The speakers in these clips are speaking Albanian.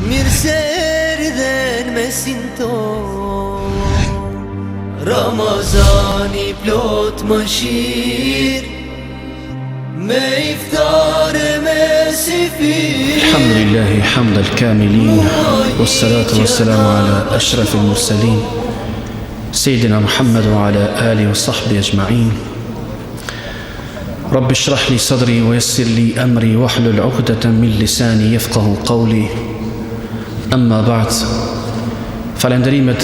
Mirë se erdhen mesin ton, Ramazani plot mëshirë, me iftare me sifir. Alhamdulillahi hamda al-kamilin, wassalatu wassalamu ala ashrafil mursalin, Sayyidina Muhammad wa ala alihi wa sahbihi ajma'in. Rabbi shrah li sadri wa yassir li amri wahlul 'uqdatan min lisani yafqahu qawli. Amma ba'd. Falenderimet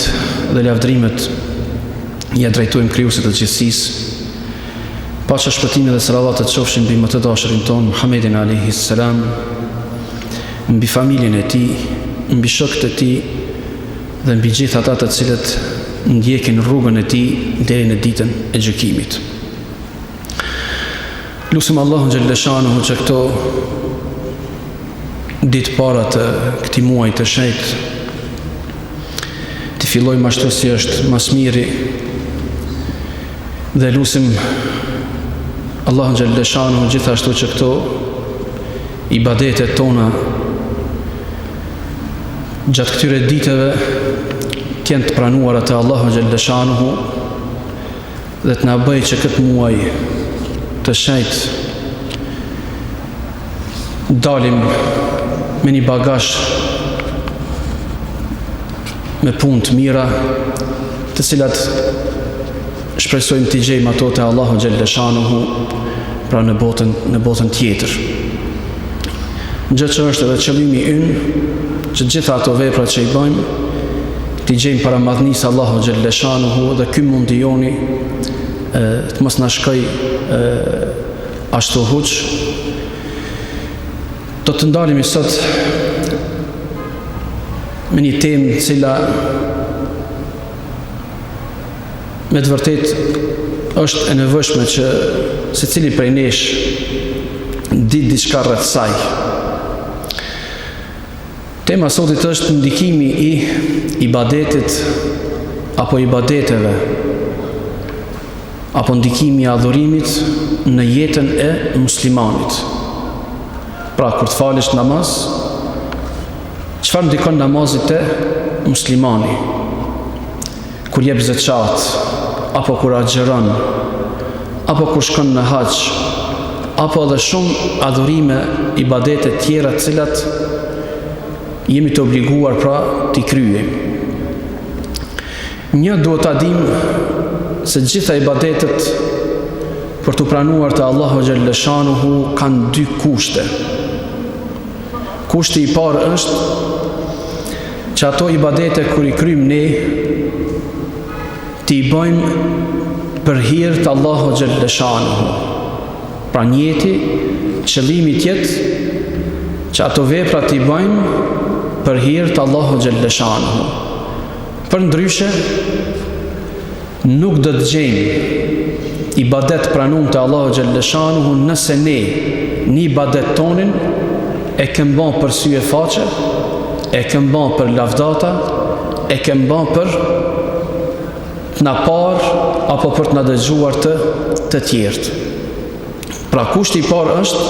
dhe lavdrimet ja drejtojmë krijuesit të gjithësisë. Paqja, shpëtimi dhe salavatet qofshin mbi më të dashurin ton Muhammedin alayhi salam, mbi familjen e tij, mbi shokët e tij dhe mbi gjithë ata të cilët ndjekin rrugën e tij deri në ditën e gjykimit. Lusim Allahun xhalla shanuhu që këto ditë para të këtij muaji të shenjtë të fillojmë ashtu si është mas miri, dhe lusim Allahun xhalla shanuhu gjithashtu që këto ibadetet tona gjatë këtyre ditëve të jenë të pranuara te Allahu xhalla shanuhu dhe të na bëjë që këtë muaj të shenjtë dalim me një bagazh me punë të mira, të cilat shpresojmë t'i gjejmë ato te Allahu xhalla shanuhu, pra në botën tjetër. Gjë që është edhe qëllimi ynë, që gjitha ato vepra që i bëjmë t'i gjejmë para madhnisë Allahu xhalla shanuhu, dhe ky mundi joni të mos na shkoj ashtu huq. Do të ndalemi sot me një temë cila me të vërtet është e nevojshme që secili prej nesh ditë diçka rreth saj. Tema e sotit është ndikimi i ibadetit apo ibadeteve, apo ndikimi i adhurimit në jetën e muslimanit. Pra, kur të falesh namaz, çfarë ndikon namazit te muslimani? Kur jep zeqat, apo kur agjeron, apo kur shkon në hax, apo edhe shumë adhurime, ibadete tjera të cilat jemi të obliguar pra t'i kryejm. Një duhet ta dim se gjitha ibadetet për të pranuar te Allahu xhalla shanuhu kanë dy kushte. Kushti i parë është që ato ibadete kur i kryjmë ne t'i bëjmë për hir të Allahu xhalla shanuhu. Pra njëti qëllimi tjetë që ato vepra t'i bëjmë për hir të Allahu xhalla shanuhu. Për ndryshe nuk do të gjejmë ibadet pranum të Allahu xhalla shanuhu nëse ne një ibadet tonin e kem bën për sy e faqe, e kem bën për lavdata, e kem bën për të na parë apo për të na dëgjuar të tjerët. Pra kushti i parë është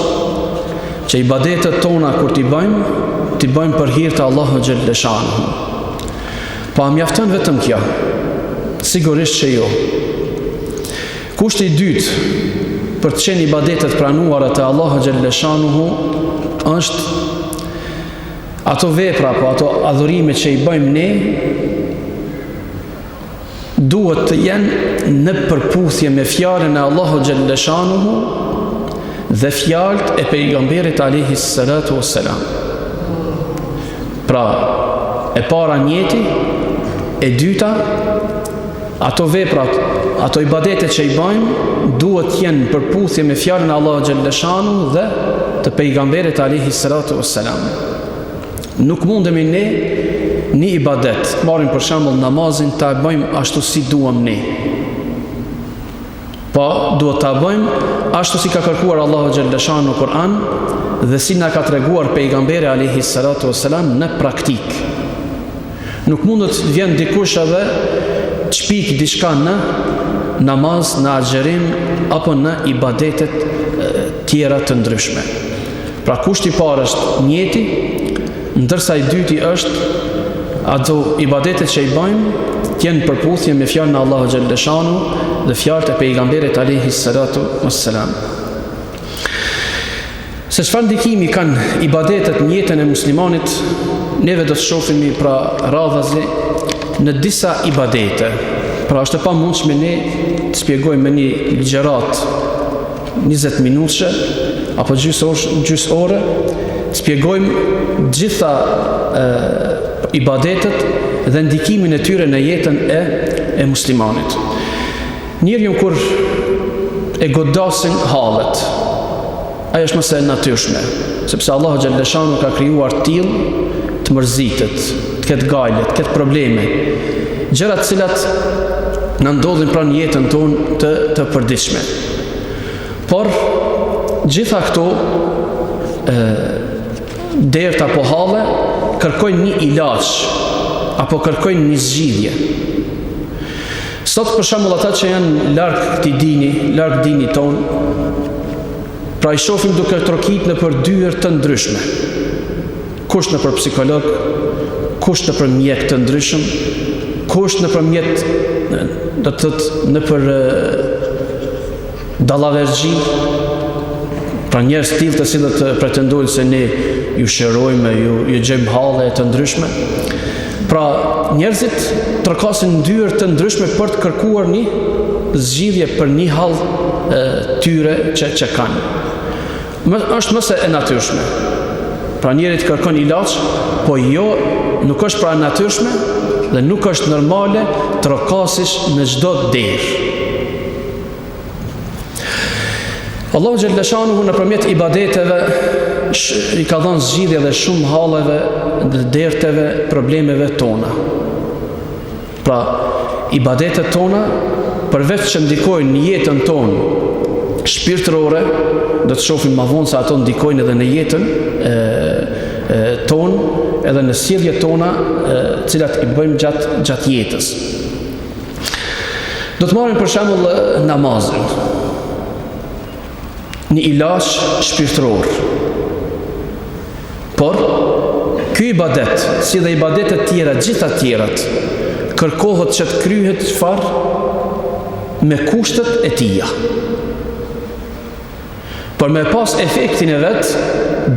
që ibadetet tona kur t'i bëjmë për hir të Allahu xhalla shanuhu. Pa mjafton vetëm kjo? Sigurisht që jo. Kushti i dytë për të qenë ibadetet pranuara te Allahu xhalla shanuhu është ato vepra apo ato adhurime që i bëjmë ne duhet të jenë në përputhje me fjalën e Allahu xhalla shanuhu dhe fjalët e pejgamberit alayhi salatu wassalam. Pra, e para njëti, e dyta ato veprat, ato ibadetet që i bëjmë duhet të jenë në përputhje me fjalën e Allahu xhalla shanuhu dhe të pejgamberit alayhi salatu wassalam. Nuk mundemi ne një ibadet, marrim për shembull namazin, ta bëjmë ashtu si duam ne. Po duhet ta bëjmë ashtu si ka kërkuar Allahu xhalla shanuhu në Kur'an dhe si na ka treguar pejgamberi alayhi salatu wassalam në praktik. Nuk mundet të vjen dikush edhe të shpik diçka në namaz, në agjerim apo në ibadetet tjera të ndryshme. Pra kushti i parë është njëti, ndërsa i dyti është ato ibadetet që i bëjmë t'jenë përputhje me fjalën e Allahu xhalla shanu dhe fjalët e pejgamberit alayhi salatu wassalam. Se çfarë ndikimi kanë ibadetet në jetën e muslimanit, neve do të shohimi pra radhazi në disa ibadete. Pra është e pamundshme ne të shpjegojmë me një ligjërat 20 minutëshe apo gjys ore, të shpjegojmë gjitha ibadetet dhe ndikimin e tyre në jetën e muslimanit. Njeriu kur e godasin hallet, ajo është mëse e natyrshme, sepse Allahu xhalla shanu ka krijuar tillë të mërzitet, të ketë gajle, të ketë probleme, gjëra të cilat na ndodhin pranë jetën tonë të përditshme. Por gjitha këto dert apo halle kërkojnë një ilaç apo kërkojnë një zgjidhje. Sot për shembull ata që janë larg këtij dini, larg dinit ton, pra i shohim duke trokit në për dyer të ndryshme. Kush në për psikolog, kush në për mjek të ndryshëm, kush në për mjet, do të thotë në për dallavergji, pra njerëz tillë të cilët pretendojnë se ne ju shërojmë, ju gjejmë halle të ndryshme. Pra njerëzit trokasin ndyer të ndryshme për të kërkuar një zgjidhje për një hall tyre që kanë. Është mëse e natyrshme. Pra njeri të kërkon ilaç, po jo, nuk është pra natyrshme dhe nuk është normale trokasish në çdo derë. Allahu xhalla shanuhu nëpërmjet ibadeteve i ka dhënë zgjidhje dhe shumë halleve dhe derteve, problemeve tona. Pra, ibadetet tona, përveç që ndikojnë në jetën tonë shpirtërore, do të shohim më vonë se ato ndikojnë edhe në jetën tonë, edhe në sjelljet tona, cilat i bëjmë gjatë jetës. Do të marrim për shembull namazin, një ilaç shpirtëror. Por ky ibadet, si dhe ibadetet tjera, gjitha tjerat, kërkohet që të kryhet çfarë me kushtet e tija. Por me pas efektin e vet,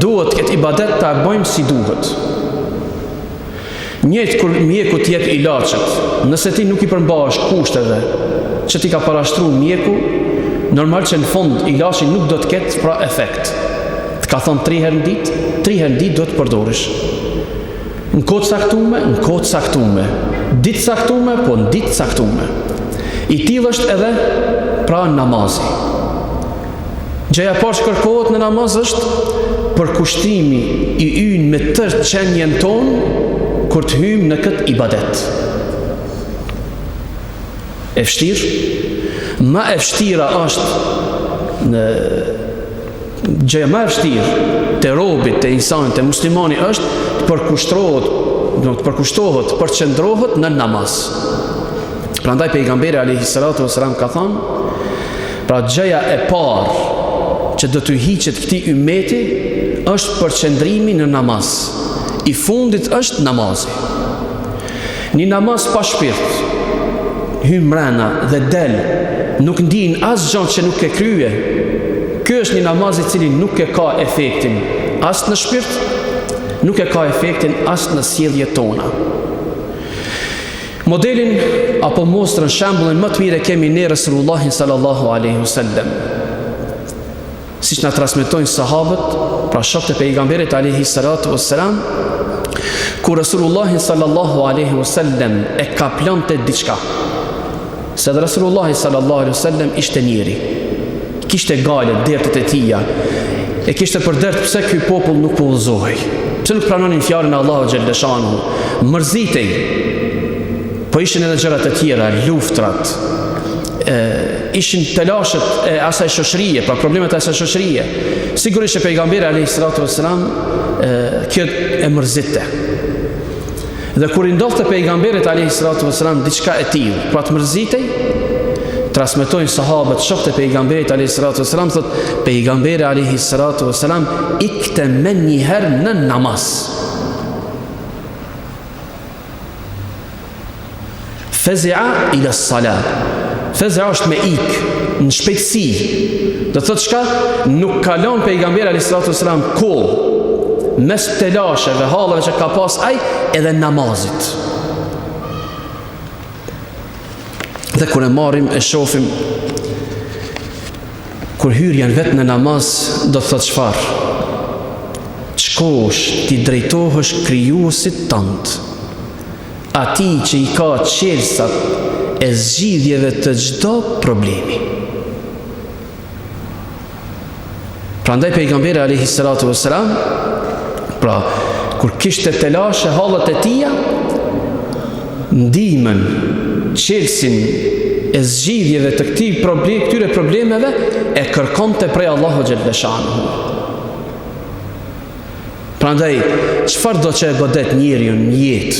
duhet këtë ibadet ta bëjmë si duhet. Njëjtë kur mjeku të jep ilaçet, nëse ti nuk i përmbahesh kushteve që ti ka parashtruar mjeku, normal që në fund ilaçi nuk do të ketë pra efekt. Të ka thonë 3 herë në ditë, 3 herë në ditë do të përdorish. Në kohë caktuar, në kohë caktuar. Ditë caktuar, po në ditë caktuar. I tillë është edhe pra namazi. Gjëja e parë që kërkohet në namaz është përkushtimi i ynë me tërë qenjen tonë kur të hyjmë në këtë ibadet. E vështirë? Ma e vështira është gjëja më e vështirë te robit, te insanit, te muslimani është të përkushtohet, të përqendrohet në namaz. Prandaj pejgamberi alayhi salatu wasalam ka thënë, pra gjëja e parë që do të hiqet këtij ummeti është përqendrimi në namaz. I fundit është namazi. Një namaz pa shpirt, hyn mrena dhe del, nuk ndin asgjë që nuk e krye. Ky është një namaz i cili nuk e ka efektin as në shpirt, nuk e ka efektin as në sjelljet tona. Modelin apo mostrën, shembullin më të mirë kemi ne Resulullahin sallallahu alaihi wasallam. Siç na transmetojnë sahabët, pra shokët e pejgamberit alaihi salatu wassalam, kur Resulullahin sallallahu alaihi wasallam e ka plante diçka. Se dhe Resulullahi sallallahu alaihi wasallam ishte njeri, kishte gale, dertet e tija, e kishte për dert pse ky popull nuk po udhëzohej, pse nuk pranonin fjalën e Allahu xhalla shanu, mërzitej, po ishin edhe gjërat e tjera, luftrat, ishin telashet e asaj shoqërie, pra problemet e asaj shoqërie. Sigurisht që pejgamberi alayhi salatu wassalam kjo e mërzite. Dhe kur i ndodhte pejgamberit alayhi salatu wassalam diçka e tillë, pra të mërzitej, transmetojnë sahabët, shokët e pejgamberit alayhi salatu wassalam, thotë pejgamberi alayhi salatu wassalam ikte me njëherë në namaz. Fezia ila salat. Fezia është me ik në shpejtësi. Do thotë çka? Nuk kalon pejgamberi alayhis salatu wasalam kohë mes telasheve, hallave që ka pas ai edhe namazit. Dhe kur e marrim e shohim kur hyrjen vetë në namaz, do të thotë çfarë? Shkosh ti drejtohesh krijuesit tënd, atij që i ka çelësat e zgjidhjeve të çdo problemi. Prandaj pejgamberi alayhi salatu wassalam, pra kur kishte telashe hallet e tija, ndihmën, çelësin e zgjidhjeve të këtyre problemeve e kërkonte prej Allahu xhalla shanuhu. Prandaj, çfarë do që e godet njeriu në jetë,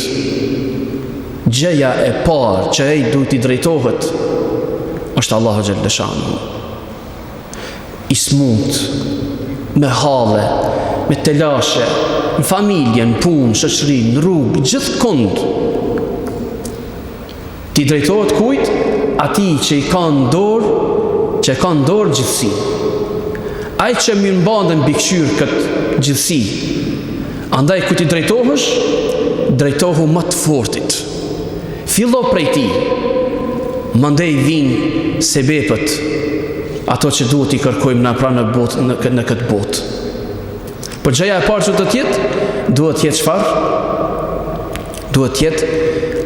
gjëja e parë që ai duhet i drejtohet është Allahu xhalla shanuhu. I smut, me halle, me telashe, në familje, në punë, shoqëri, në rrugë, gjithkund. Ti drejtohet kujt? Atij që i ka në dorë gjithësi. Ai që më mbanden bikëshyr këtë gjithësi. Andaj ku ti drejtohesh, drejtohu më të fortit. Fillo prej ti. Mandej vinë sebepët, ato që duhet i kërkojmë në këtë botë. Por gjëja e parë që do të jetë, duhet jetë çfarë? Duhet jetë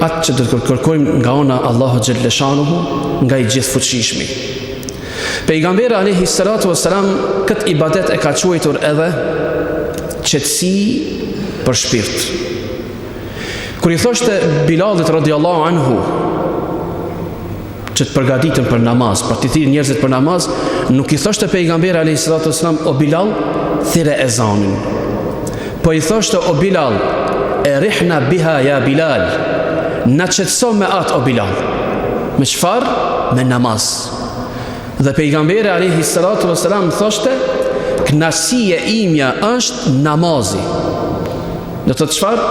atë që do të kërkojmë nga ona Allahu xhalla shanuhu, nga i gjithfuqishmi. Pejgamberi alayhi salatu wassalam këtë ibadet e ka quajtur edhe qetësi për shpirt. Kur i thoshte Bilalit radiallahu anhu që të përgatiten për namaz, për të thirrë njerëzit për namaz, nuk i thoshte pejgamberi alayhi salatu wassalam o Bilal, thirrë ezanin. Po i thoshte o Bilal, erihna biha ya Bilal, na qetëso me atë o Bilal. Me çfarë? Me namaz. Dhe pejgamberi alayhi salatu wassalam thoshte, kënaqësia imja është namazi. Do të thotë çfarë?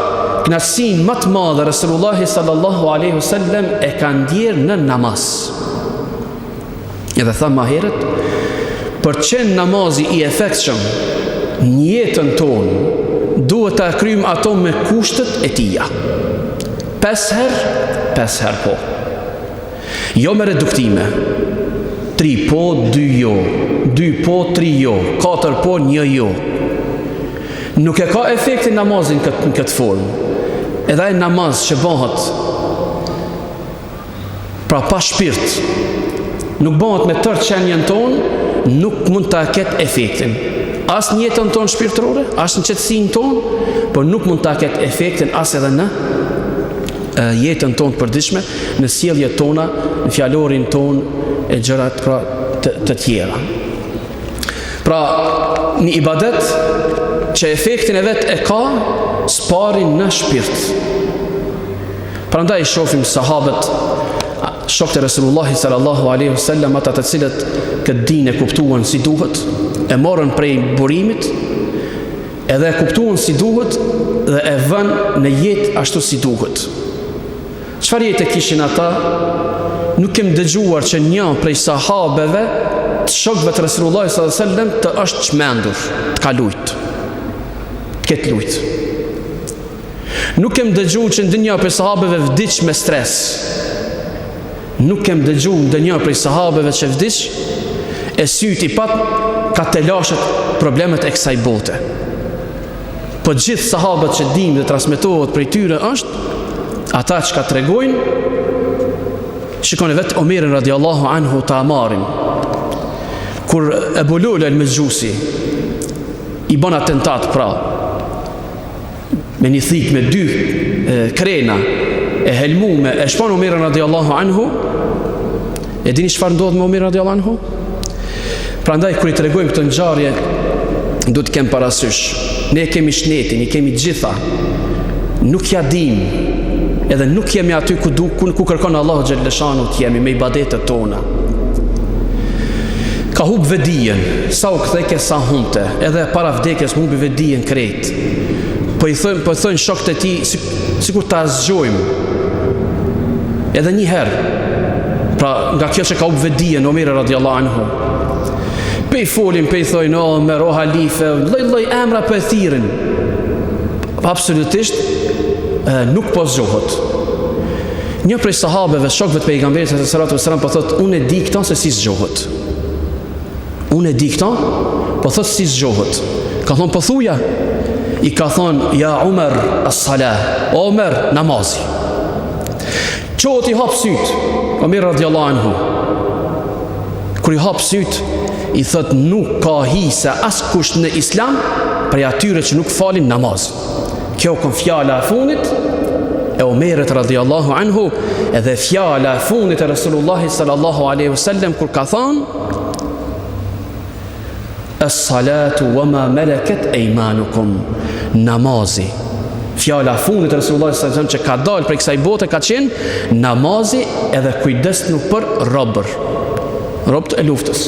Kënaqësinë më të madhe Resulullahi sallallahu alaihi wasallam e ka ndjerë në namaz. Edhe tha më herët, për qenë namazi i efektshëm në jetën tonë, duhet ta kryjmë ato me kushtet e tija. 5 herë po. Jo me reduktime. 3 po, 2 jo. 2 po, 3 jo. 4 po, 1 jo. Nuk e ka efektin namazin në këtë formë. Edhe ai namaz që bëhet pra pa shpirt, nuk bëhet me tërë qenjen tonë, nuk mund ta ketë efektin. As në jetën tonë shpirtërore, as në qetësinë tonë, por nuk mund ta ketë efektin as edhe në jetën tonë përditshme, në sjelljet tona, në fjalorin tonë e gjërat pra të tjera. Pra, një ibadet që efektin e vet e ka, sparin në shpirt. Prandaj shohim sahabët, shokët e Resulullahi sallallahu alaihi wasallam, ata të cilët këtë dinë e kuptuan si duhet, e morën prej burimit, edhe e kuptuan si duhet dhe e vënë në jetë ashtu si duhet. Çfarë jetë kishin ata? Nuk kem dëgjuar që një prej sahabeve të shokëve të Resulullahi sallallahu alaihi wasallam të është çmendur, të ka lujt, të ketë lujt. Nuk kem dëgjuar që ndonjë prej sahabeve vdiq me stres. Nuk kem dëgjuar ndonjë prej sahabeve që vdiq e syti pat ka telashet problemet e kësaj bote. Po gjithë sahabët që dimë dhe transmetohet prej tyre është ata që ka tregojnë. Shikoni vetë Omerin radiallahu anhu ta amarin, kur Ebu Lule el-Mejjusi i bën atentat pra me një thik me 2 krena e helmume, e shpon Omerin radiallahu anhu. E dini çfarë ndodh me Omerin radiallahu anhu? Prandaj kur i tregojmë këtë ngjarje, duhet të kem parasysh, ne kemi shnetin, i kemi gjitha, nuk ja dim, edhe nuk jemi aty ku kërkon Allahu xhalla shanu të jemi me ibadetet tona. Ka hub vedijen, sa u ktheke sa humte, edhe para vdekjes humbi vedijen krejt. Po i thon shokët e tij sikur ta zgjojmë. Edhe një herë, pra nga kjo që ka u vëdije në Omeri radiallahu anhu, pe i folin, pe i thojnë, Omer, o halife, loj emra për e thirin. Absolutisht, nuk po zgjohet. Një prej sahabeve, shokëve të pejgamberit sallallahu alaihi wasallam, po thotë, unë e di këta se si zgjohet. Unë e di këta, po thotë si zgjohet. Ka thonë, po thuja. I ka thonë, ja Umar as-salah, Omer, namazi. Qohët i hapë syt, Omer radiallahu anhu. Kër i hapë syt, i thëtë, nuk ka hi se as kusht në islam prej atyre që nuk falin namaz. Kjo kon fjala e fundit e Omerit radiallahu anhu, edhe fjala e fundit e Resulullahi sallallahu alaihi wasallam, kur ka thonë, as-salatu wa ma malakat aymanukum, namazi. Fjala e fundit e Resulullahi sallallahu alaihi wasallam që ka dalë prej kësaj bote ka qenë namazi edhe kujdesnu për robët e luftës.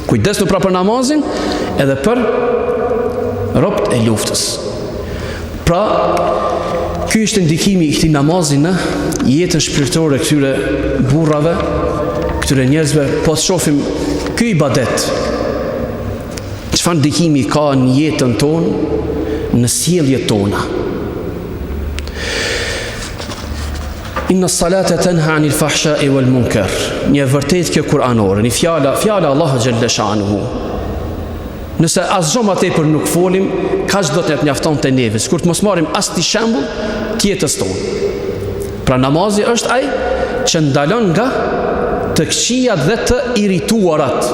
Kujdesnu pra për namazin edhe për robët e luftës. Pra, ky ishte ndikimi i këtij namazit në jetën shpirtërore këtyre burrave, këtyre njerëzve. Po të shohim ky ibadet, çfarë ndikimi ka në jetën tonë, në sjelljet tona. Inna salata tanha anil fahsha'i wal munkar. Një vërtet kjo kuranore, një fjala Allahu xhalla shanuhu. Nëse asgjë më tepër nuk folim, kaq do të mjafton te neve, sikur të mos marrim as ti shembull të jetës tonë. Pra namazi është ai që ndalon nga të këqijat dhe të irrituarat.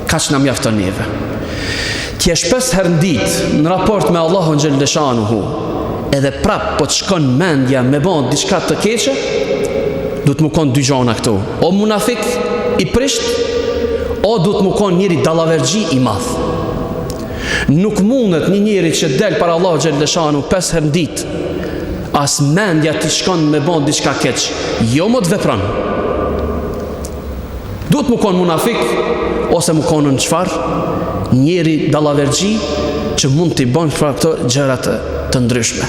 Kaq na mjafton neve. Ti je shpesh herë në ditë në raport me Allahun xhalla shanuhu, edhe prap po të shkon mendja me bën diçka të keqe, do të më konë dy gjona këtu. O munafik i prisht, o do të më konë njëri dallavergji i madh. Nuk mundet një njeri që del para Allahu xhalla shanu 5 herë në ditë, as mendja të shkon me bën diçka keq, jo më të vepron. Do të më konë munafik, ose më konë në çfarë? Njeri dallavergji që mund t'i bën për këto gjërat të ndryshme.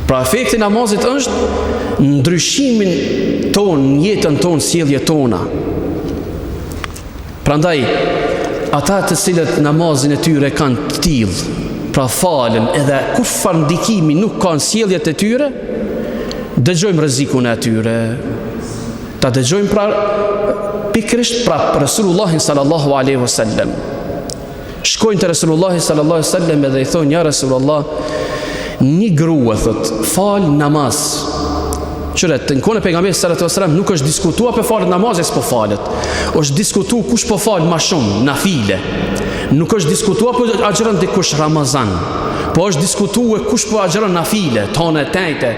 Pra efekti namazit është ndryshimin ton, jetën ton, sjelljet tona. Prandaj ata të cilët namazin e tyre kanë të tillë, pra falen edhe kufar ndikimi nuk kanë sjelljet e tyre, dëgjojmë rrezikun e tyre. Ta dëgjojmë pra pikërisht pra Resulullahin sallallahu alaihi wasallam. Shkojnë të Resulullahi sallallahu alaihi wasallam edhe i thonë, ja Resulullah, një grua thot, fal namaz. Qëret, në kohën e pejgamberit sallallahu alaihi wasallam nuk është diskutuar për falet namazit, s'po falet. Është diskutuar kush po fal më shumë nafile. Nuk është diskutuar po agjeron dikush Ramazan. Po është diskutuar kush po agjeron nafile, tonë tëjte.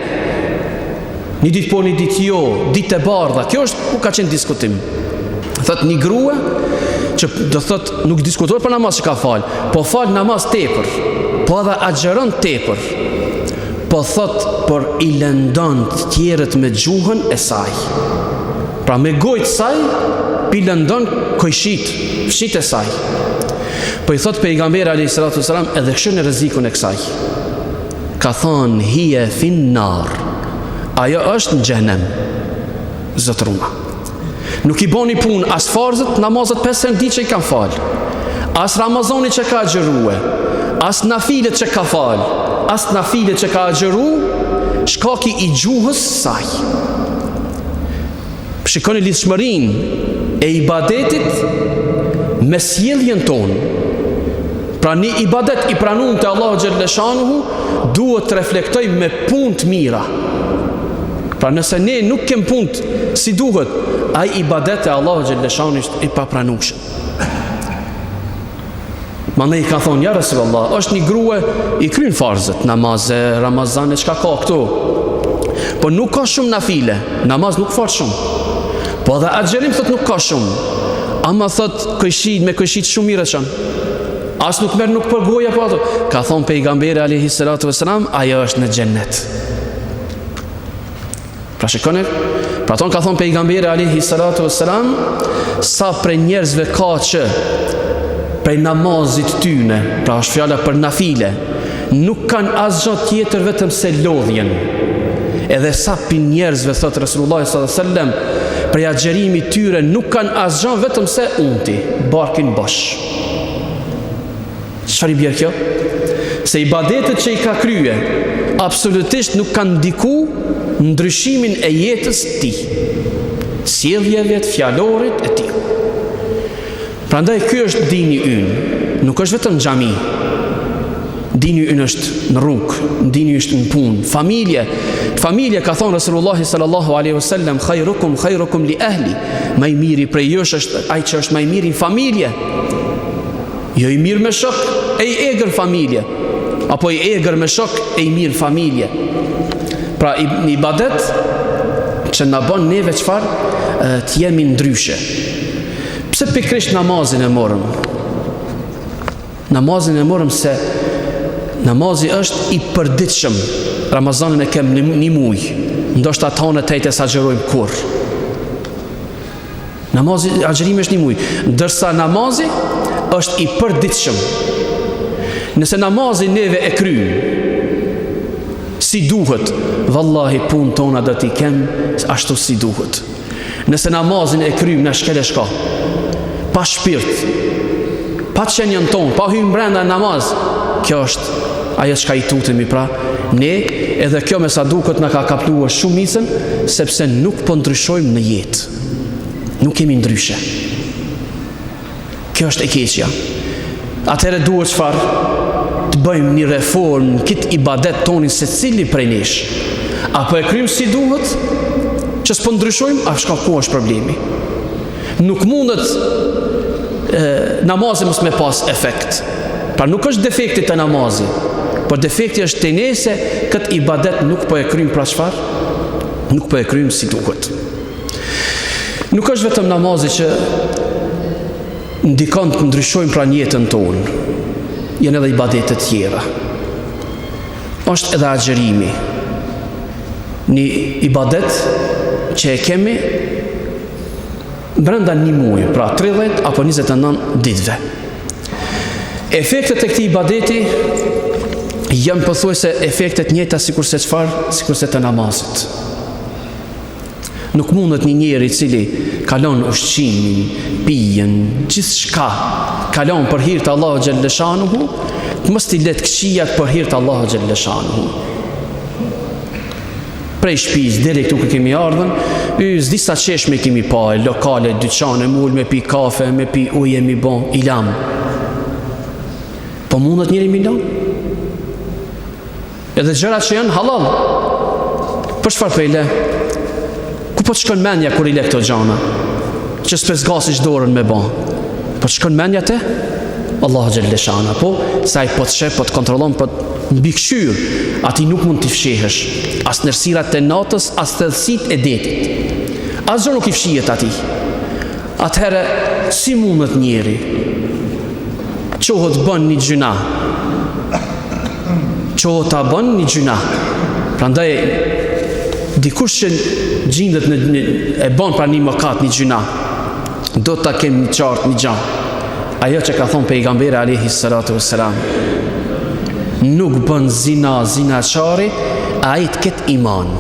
Një ditë po, një ditë jo, ditë e bardha. Kjo është ku ka qenë diskutim. Thot një grua që do thot nuk diskutohet për namaz që ka fal, po fal namaz tepër, po edhe agjeron tepër, po thot por i lëndon të tjerët me gjuhën e saj. Pra me gojtë saj pi lëndon fshit e saj. Po i thot pejgamberi alayhi salatu wasalam edhe këshën e rrezikun e kësaj. Ka thonë hije fin nar. Ajo është në xhenem. Zotruma. Nuk i boni punë as farzët, namazet 5 herë në ditë që i kanë fal, as Ramazani që ka agjërue, as nafilet që ka fal, as nafilet që ka agjëru, shkaki i gjuhës saj. Shikoni lidhshmërinë e ibadetit me sjelljen tonë. Pra një ibadet i pranuar te Allahu xhalla shanuhu duhet të reflektoj me punë të mira. Pra nëse ne nuk kem punë si duhet, ai ibadet e Allahu xhalla shanuhu është i papranueshëm. Mandej i ka thonë, ja Resulullah, është një grua i kryen farzët, namazë, Ramazane, çka ka këtu. Po nuk ka shumë nafile, namaz nuk fal shumë. Po edhe agjerim thot nuk ka shumë. Ama thot këshit shumë mirë çan. As nuk merr nuk për goja po ato. Ka thonë pejgamberi alayhi salatu wasalam, ajo është në xhennet. Pra shikoni, pra ton ka thonë pejgamberi alayhi salatu wasalam, sa për njerëzve ka që prej namazit tyne, pra është fjala për nafile, nuk kanë asgjë tjetër vetëm se lodhjen. Edhe sa për njerëzve, thot Rasulullah s.a.s. Për agjerimi tyre nuk kanë asgjë vetëm se unti, barkin bosh. Çfarë i bjerë kjo? Se ibadetet që i ka krye absolutisht nuk kanë ndiku ndryshimin e jetës ti, sjelljeve të fjalorit e tij. Prandaj ky është dini ynë, nuk është vetëm xhami. Dini ynë është në rrugë, dini është në punë, familje ka thonë Rasulullah sallallahu alaihi wasallam, khairukum li ahli. Më i miri prej jush është ai që është më i miri në familje. Jo i mirë me shok, e i egër familje, apo i egër me shok, e i mirë familje. Pra një ibadet që na bën neve çfarë të jemi ndryshe. Pse pikrisht namazin e morëm? Namazin e morëm se namazi është i përditshëm. Ramazanin e kem një muj, ndoshta tonë të e sagjerojmë kur. Namazi, agjerimi është një muj, ndërsa namazi është i përditshëm. Nëse namazi neve e kryjmë si duhet, vallahi punë tona do t'i kem ashtu si duhet. Nëse namazin e kryjmë në shkel e shka, pa shpirt, pa qenjën tonë, pa hymë brenda namaz, kjo është ajo çka i tutemi. Pra ne edhe kjo me sa duket na ka kapluar shumicën, sepse nuk po ndryshojmë në jetë, nuk kemi ndryshe. Kjo është e keqja. Atëherë duhet çfarë? Të bëjmë një reformë në këtë ibadet tonin se cili prej nesh. Apo e krymë si duhet, që s'po ndryshojmë, a shka ku është problemi? Nuk mundet namazi mos me pas efekt. Pra nuk është defekti të namazi, por defekti është të nese këtë ibadet nuk po e krymë pra çfarë? Nuk po e krymë si duhet. Nuk është vetëm namazi që ndikon të ndryshojmë pra jetën tonë, janë edhe ibadetet tjera. Është edhe agjerimi, një ibadet që e kemi brenda një muaj, pra 30 apo 29 ditëve. Efektet e këtij ibadeti janë pothuajse efektet njëjta sikurse çfarë, sikurse të namazit. Nuk mundet një njeri i cili kalon ushqimin, pijen, gjithçka, kalon për hir të Allahu xhelle shanuhu, të mos t'i let këqijat për hir të Allahu xhelle shanuhu. Prej shtëpisë deri këtu ku kemi ardhur, disa çeshme kemi pa, lokale, dyqane, mul me pi kafe, me pi ujë, mi bon ilam. Po mundet njëri mi lan? Edhe gjërat që janë halal. Për çfarë pejle? Ku po të shkon mendja kur i le këto gjana? Që s'pe zgasish dorën me ba. Po të shkon mendja te? Allahu xhelle shana. Po, sa i po të shef, po të kontrollon, po të mbikëshyr, ati nuk mund t'i fshehesh. As nërsirat të natës, as thellësit e detit. As gjë nuk i fshihet ati. Atëherë, si mundet njeri? Qohët bën një gjuna. Qohët ta bën një gjuna. Prandaj, dikush që gjindet e bën pra një mëkat, një gjuna, do ta kem një qartë, një gjanë. Ajo që ka thonë pejgamberi alayhi salatu wassalam, nuk bën zinaqari ai të ketë iman.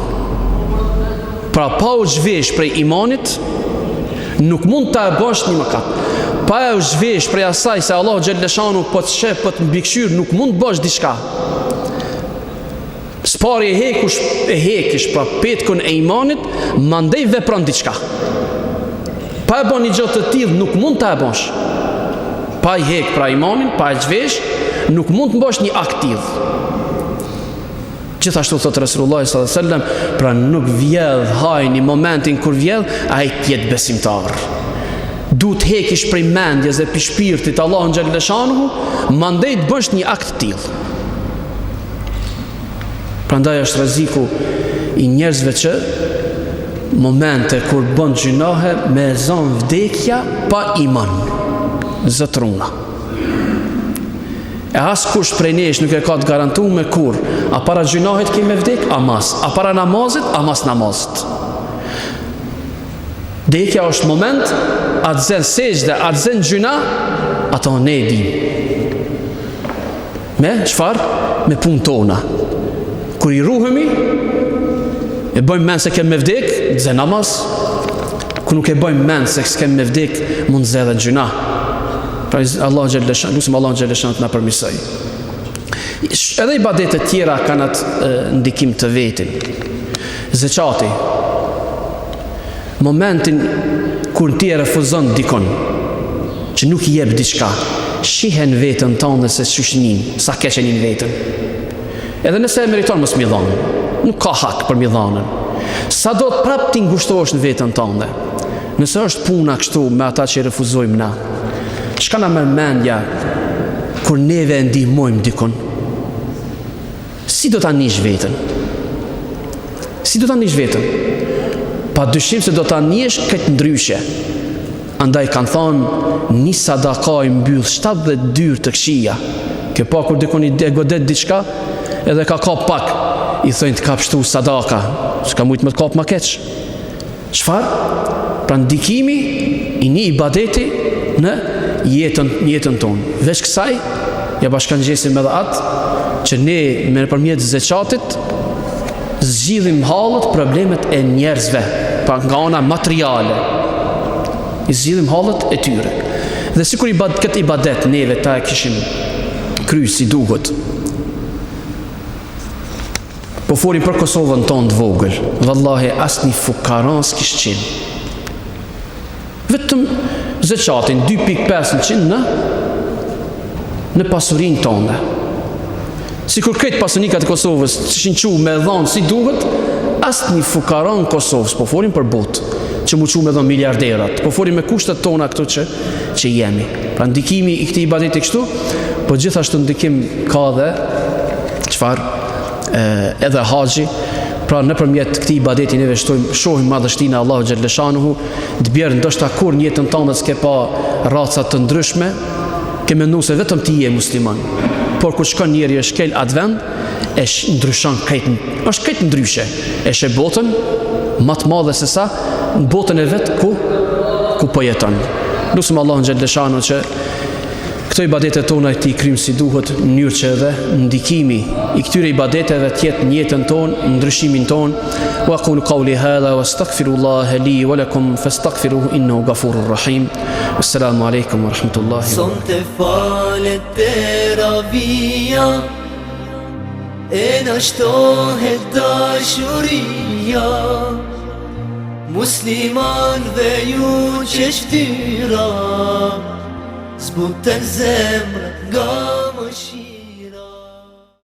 Pra pa u zhvesh prej imanit, nuk mund ta bësh një mëkat. Pa u zhvesh prej asaj se Allah xhelle shanu po të sheh, po të mbikëqyr, nuk mund të bësh diçka. Spari e hekish pra petkun e imanit, mandej vepron diçka. Pa e bën një gjë të tillë nuk mund ta bësh. Pa i hek pra imanin, pa e zhvesh, nuk mund të bësh një akt tillë. Gjithashtu thot Rasulullah sallallahu alaihi wasallam, pra nuk vjedh haj në momentin kur vjedh, ai tjetë besimtar. Duhet hekish prej mendjes dhe pi shpirtit Allahun xhelle shanuhu, mandej të bësh një akt të tillë. Prandaj është rreziku i njerëzve që momente kur bën gjunahe me zon vdekja pa iman, zëtruna. E as kush prej nesh nuk e ka të garantuar me kur, a para gjunahit kemi vdek, a mas, a para namazit, a mas namazit. Vdekja është moment, atë zen sejdë, atë zen gjuna, ato ne e dim. Me çfarë? Me punë tona. Kur i ruhemi, e bëjmë men se kemë me vdek, dze namaz. Ku nuk e bëjmë men se s'kemë me vdek, mund zë edhe gjuna. Pra Allah xhaleshan, lutim Allah xhaleshan të na përmirësoj. Edhe ibadetet tjera kanë atë ndikim të vetin. Zeqati, momentin kur ti e refuzon dikon që nuk i jep diçka, shihen vetën tonë se ç'shinin, sa keq e nin vetën. Edhe nëse e meriton mos mi dhanë, nuk ka hak për mi dhanën. Sa do të prap ti ngushtohesh në vetën tonë. Nëse është puna kështu me ata që i refuzojmë na, çka na merr mendja kur neve e ndihmojmë dikon? Si do ta nish vetën? Si do ta nish vetën? Pa dyshim se do ta nish këtë ndryshe. Andaj kanë thonë, një sadaka i mbyll 72 të këqija. Kjo pa kur dikon i godet diçka, edhe ka kap pak, i thënë të kap shtu sadaka, s'ka mujt me të kap ma keq. Çfarë? Pra ndikimi i një ibadeti në jetën tonë. Veç kësaj, ja bashkangjesim edhe atë, që ne me nëpërmjet zeqatit zgjidhim hallet, problemet e njerëzve, pa nga ana materiale. I zgjidhim hallet e tyre. Dhe sikur këtë ibadet neve ta e kishim kryer si duhet. Po folim për Kosovën tonë të vogël. Vallahi asnjë fukaran s'kish qenë. Vetëm zeqatin 2.5% në pasurinë tonë. Sikur këtë pasunikat e Kosovës ishin qu me dhanë si duhet, asnjë fukaran në Kosovës, po folim për botë, që mu qu me dhanë miliarderat, po folim me kushtet tona këtu që jemi. Pra ndikimi i këtij ibadeti kështu, po gjithashtu ndikim ka dhe edhe haxhi. Pra nëpërmjet këtij ibadeti neve shohim madhështinë e Allahu xhaleshanuhu, të bjerë ndoshta kur në jetën tonë s'ke pa raca të ndryshme, ke mendu se vetëm ti je musliman. Por kur shkon njeri e shkel atë vend, e ndryshon krejt, është krejt ndryshe. E sheh botën më të madhe se sa në botën e vet ku po jeton. Lutim Allahun xhaleshanu që këto ibadete tona ti kryjmë si duhet, në mënyrë që edhe ndikimi i këtyre ibadeteve të jetë në jetën tonë, në ndryshimin tonë. Wa aqulu qawli hadha wastaghfirullaha li wa lakum fastaghfiruhu innahu ghafurur rahim. Assalamu alaikum wa rahmatullahi. Sonte falet teravia, e na shtohet dashuria, muslimanve ju që shtyra, zbuten zemrët nga mëshira.